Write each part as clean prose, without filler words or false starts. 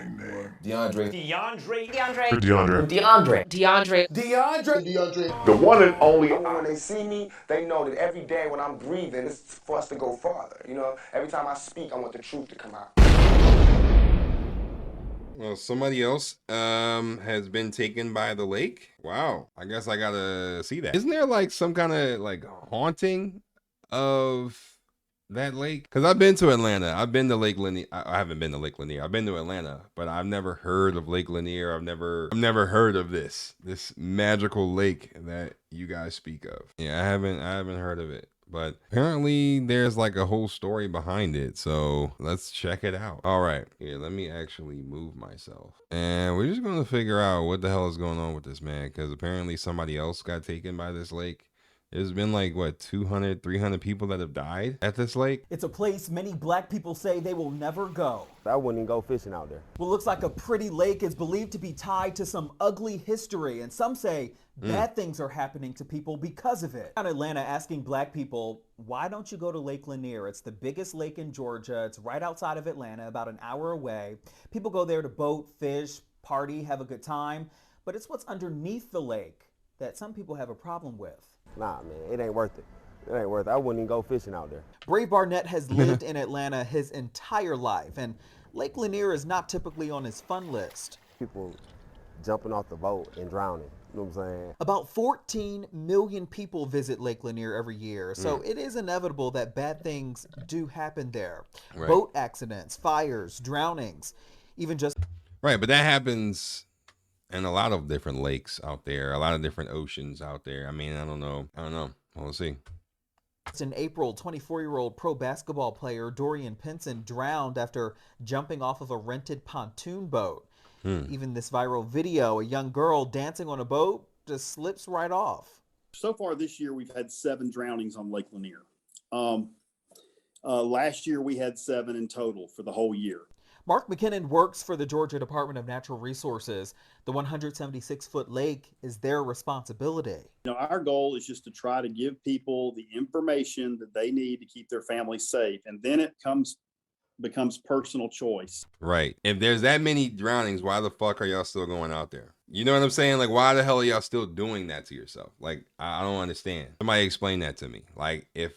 name. DeOndre. DeOndre. The one and only. When they see me, they know that every day when I'm breathing, it's for us to go farther. You know, every time I speak, I want the truth to come out. Well, somebody else has been taken by the lake. Wow, I guess I gotta see that. Isn't there like some kind of like haunting of that lake? Because I've been to Atlanta. I've been to Lake Lanier. I haven't been to Lake Lanier. I've been to Atlanta, but I've never heard of Lake Lanier. I've never heard of this magical lake that you guys speak of. Yeah, I haven't heard of it. But apparently there's like a whole story behind it. So let's check it out. All right, here, let me actually move myself. And we're just going to figure out what the hell is going on with this man. Because apparently somebody else got taken by this lake. There's been like, what, 200, 300 people that have died at this lake? It's a place many black people say they will never go. I wouldn't even go fishing out there. What looks like a pretty lake is believed to be tied to some ugly history, and some say bad things are happening to people because of it. In Atlanta, asking black people, why don't you go to Lake Lanier? It's the biggest lake in Georgia. It's right outside of Atlanta, about an hour away. People go there to boat, fish, party, have a good time, but it's what's underneath the lake that some people have a problem with. Nah, man, it ain't worth it. It ain't worth it. I wouldn't even go fishing out there. Brave Barnett has lived in Atlanta his entire life, and Lake Lanier is not typically on his fun list. People jumping off the boat and drowning. You know what I'm saying? About 14 million people visit Lake Lanier every year, so it is inevitable that bad things do happen there. Right. Boat accidents, fires, drownings, even just... Right, but that happens in a lot of different lakes out there, a lot of different oceans out there. I mean, I don't know. We'll see. In April, 24-year-old pro basketball player Dorian Pinson drowned after jumping off of a rented pontoon boat. Even this viral video, a young girl dancing on a boat just slips right off. So far this year, we've had 7 drownings on Lake Lanier. Last year, we had 7 in total for the whole year. Mark McKinnon works for the Georgia Department of Natural Resources. The 176-foot lake is their responsibility. You know, our goal is just to try to give people the information that they need to keep their families safe, and then it becomes personal choice. Right. If there's that many drownings, why the fuck are y'all still going out there? You know what I'm saying? Like, why the hell are y'all still doing that to yourself? Like, I don't understand. Somebody explain that to me. Like, if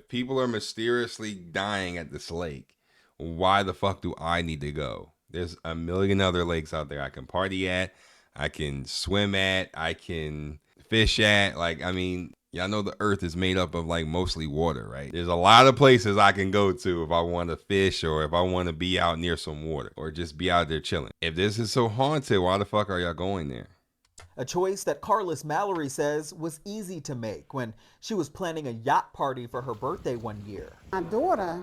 people are mysteriously dying at this lake, why the fuck do I need to go? There's a million other lakes out there I can party at, I can swim at, I can fish at. Like, I mean, y'all know the earth is made up of like mostly water, right? There's a lot of places I can go to if I want to fish or if I want to be out near some water or just be out there chilling. If this is so haunted, why the fuck are y'all going there? A choice that Carlos Mallory says was easy to make when she was planning a yacht party for her birthday one year. My daughter,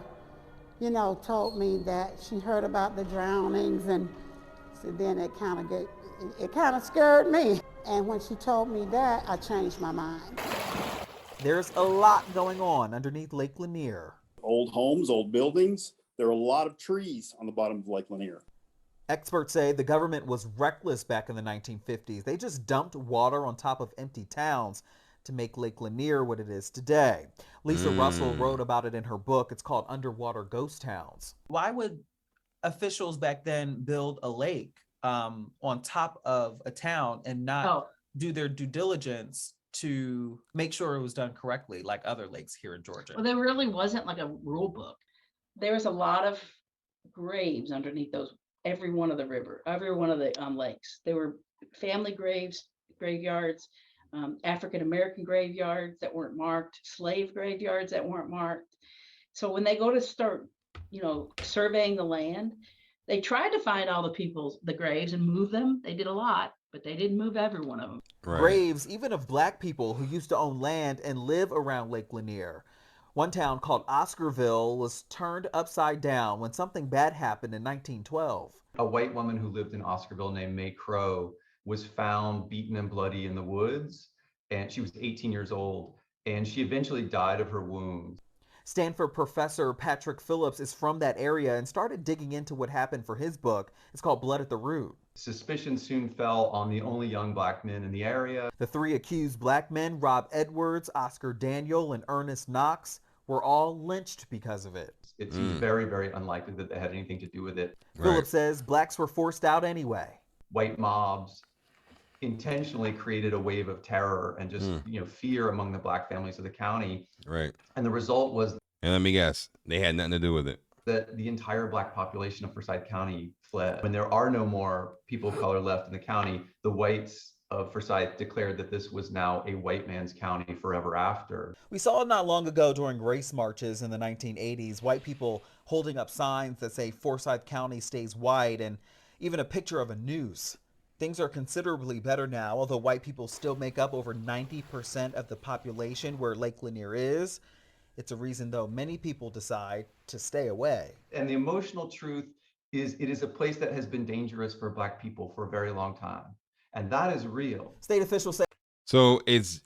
you know, told me that she heard about the drownings, and so then it kind of scared me. And when she told me that, I changed my mind. There's a lot going on underneath Lake Lanier. Old homes, old buildings. There are a lot of trees on the bottom of Lake Lanier. Experts say the government was reckless back in the 1950s. They just dumped water on top of empty towns to make Lake Lanier what it is today. Lisa Russell wrote about it in her book. It's called Underwater Ghost Towns. Why would officials back then build a lake on top of a town and not do their due diligence to make sure it was done correctly, like other lakes here in Georgia? Well, there really wasn't like a rule book. There's a lot of graves underneath every one of the lakes. There were family graveyards, African-American graveyards that weren't marked, slave graveyards that weren't marked. So when they go to start, surveying the land, they tried to find all the graves and move them. They did a lot, but they didn't move every one of them. Right. Graves, even of black people who used to own land and live around Lake Lanier. One town called Oscarville was turned upside down when something bad happened in 1912. A white woman who lived in Oscarville named May Crow was found beaten and bloody in the woods, and she was 18 years old, and she eventually died of her wounds. Stanford professor Patrick Phillips is from that area and started digging into what happened for his book. It's called Blood at the Root. Suspicion soon fell on the only young black men in the area. The 3 accused black men, Rob Edwards, Oscar Daniel, and Ernest Knox, were all lynched because of it. It seems very, very unlikely that they had anything to do with it. Phillips says blacks were forced out anyway. White mobs intentionally created a wave of terror and just fear among the black families of the county. Right. And the result was, and let me guess, they had nothing to do with it, that the entire black population of Forsyth County fled. When there are no more people of color left in the county, the whites of Forsyth declared that this was now a white man's county forever after. We saw it not long ago during race marches in the 1980s, white people holding up signs that say Forsyth County stays white, and even a picture of a noose. Things are considerably better now, although white people still make up over 90% of the population where Lake Lanier is. It's a reason, though, many people decide to stay away. And the emotional truth is it is a place that has been dangerous for black people for a very long time. And that is real. State officials say. So is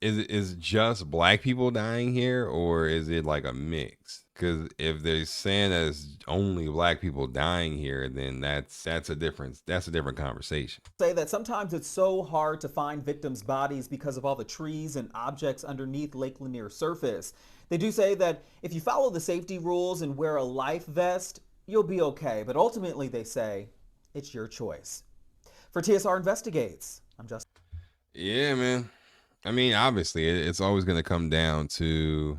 just black people dying here, or is it like a mix? Because if they're saying that it's only black people dying here, then that's a different conversation. Say that sometimes it's so hard to find victims' bodies because of all the trees and objects underneath Lake Lanier's surface. They do say that if you follow the safety rules and wear a life vest, you'll be okay. But ultimately, they say it's your choice. For TSR Investigates, I'm Justin. Yeah, man. I mean, obviously, it's always going to come down to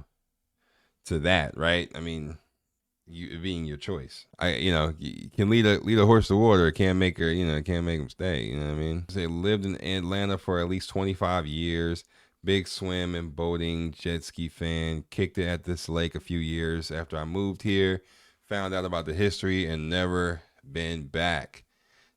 that, right? I mean, you being your choice. You can lead a horse to water, can't make him stay. You know what I mean? They lived in Atlanta for at least 25 years. Big swim and boating, jet ski fan. Kicked it at this lake a few years after I moved here. Found out about the history and never been back.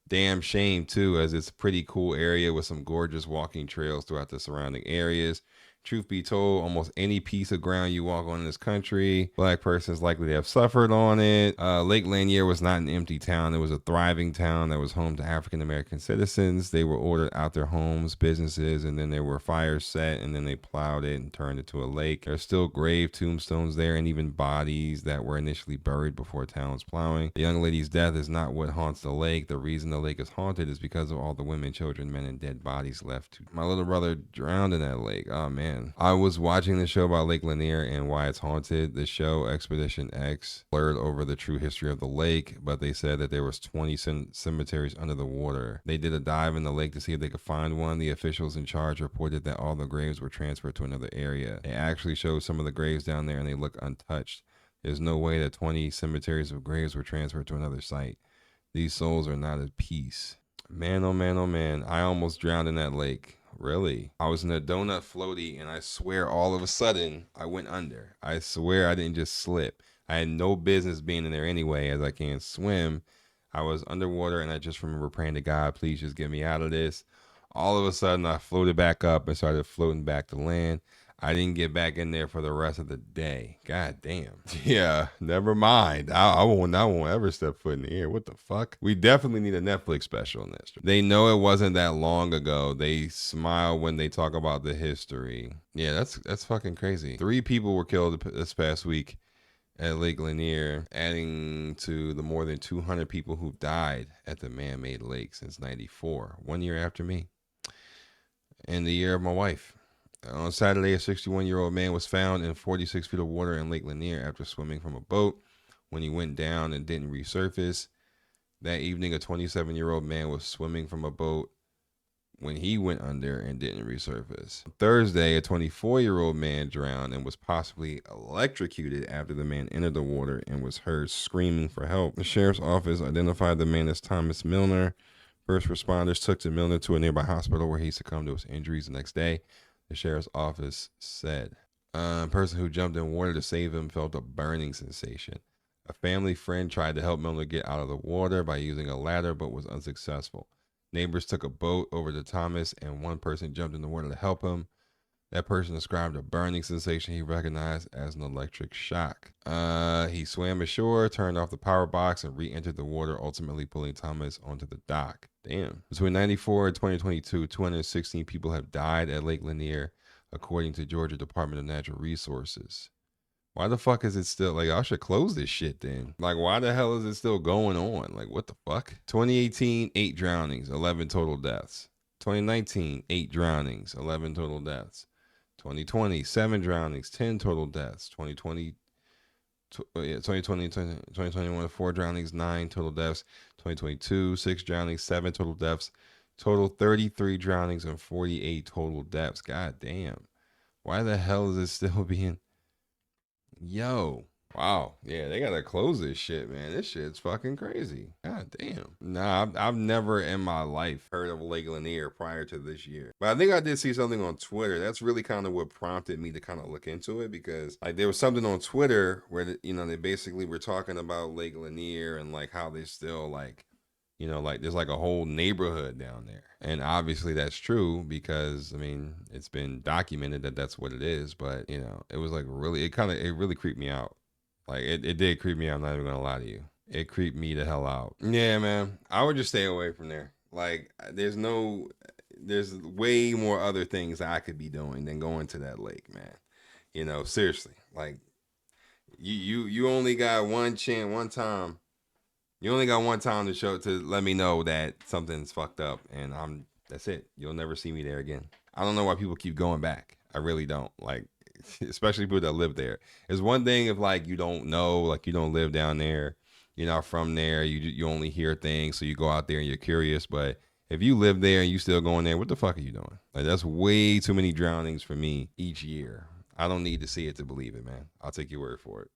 Damn shame too, as it's a pretty cool area with some gorgeous walking trails throughout the surrounding areas. Truth be told, almost any piece of ground you walk on in this country, black persons likely to have suffered on it. Lake Lanier was not an empty town. It was a thriving town that was home to African-American citizens. They were ordered out their homes, businesses, and then there were fires set, and then they plowed it and turned it to a lake. There's still grave tombstones there and even bodies that were initially buried before town's plowing. The young lady's death is not what haunts the lake. The reason the lake is haunted is because of all the women, children, men, and dead bodies left. My little brother drowned in that lake. Oh, man. I was watching the show about Lake Lanier and why it's haunted. The show Expedition X blurred over the true history of the lake, but they said that there was 20 cemeteries under the water. They did a dive in the lake to see if they could find one. The officials in charge reported that all the graves were transferred to another area. They actually showed some of the graves down there and they look untouched. There's no way that 20 cemeteries of graves were transferred to another site. These souls are not at peace. Man, oh man, oh man. I almost drowned in that lake. Really? I was in a donut floaty and I swear all of a sudden I went under. I swear I didn't just slip. I had no business being in there anyway, as I can't swim. I was underwater and I just remember praying to God, please just get me out of this. All of a sudden I floated back up and started floating back to land. I didn't get back in there for the rest of the day. God damn. Yeah, never mind. I won't ever step foot in the air. What the fuck? We definitely need a Netflix special on this. They know it wasn't that long ago. They smile when they talk about the history. Yeah, that's fucking crazy. 3 people were killed this past week at Lake Lanier, adding to the more than 200 people who died at the man-made lake since '94, 1 year after me, and the year of my wife. On Saturday, a 61-year-old man was found in 46 feet of water in Lake Lanier after swimming from a boat when he went down and didn't resurface. That evening, a 27-year-old man was swimming from a boat when he went under and didn't resurface. Thursday, a 24-year-old man drowned and was possibly electrocuted after the man entered the water and was heard screaming for help. The sheriff's office identified the man as Thomas Milner. First responders took to Milner to a nearby hospital where he succumbed to his injuries the next day. The sheriff's office said a person who jumped in water to save him felt a burning sensation. A family friend tried to help Milner get out of the water by using a ladder, but was unsuccessful. Neighbors took a boat over to Thomas, and one person jumped in the water to help him. That person described a burning sensation he recognized as an electric shock. He swam ashore, turned off the power box, and re-entered the water, ultimately pulling Thomas onto the dock. Damn. Between 1994 and 2022, 216 people have died at Lake Lanier, according to Georgia Department of Natural Resources. Why the fuck is it still, like, I should close this shit then. Like, why the hell is it still going on? Like, what the fuck? 2018, 8 drownings, 11 total deaths. 2019, 8 drownings, 11 total deaths. 2020, 7 drownings, 10 total deaths. 2021, Yeah, 2020, 2021, 4 drownings, 9 total deaths. 2022, 6 drownings, 7 total deaths. Total 33 drownings and 48 total deaths. God damn. Why the hell is it still being... Yo. Wow. Yeah, they gotta close this shit, man. This shit's fucking crazy. God damn. Nah, I've never in my life heard of Lake Lanier prior to this year. But I think I did see something on Twitter. That's really kind of what prompted me to kind of look into it, because like there was something on Twitter where, you know, they basically were talking about Lake Lanier and like how they still like, you know, like there's like a whole neighborhood down there. And obviously that's true because, I mean, it's been documented that that's what it is. But, you know, it was like really, it really creeped me out. Like it did creep me out. I'm not even gonna lie to you. It creeped me the hell out. Yeah, man. I would just stay away from there. Like there's way more other things I could be doing than going to that lake, man. You know, seriously. Like you only got one chance, one time. You only got one time to let me know that something's fucked up, and that's it. You'll never see me there again. I don't know why people keep going back. I really don't. Like, especially people that live there. It's one thing if like you don't know, like you don't live down there, you're not from there, you only hear things, so you go out there and you're curious. But if you live there and you still going there, what the fuck are you doing? Like that's way too many drownings for me each year. I don't need to see it to believe it, man. I'll take your word for it.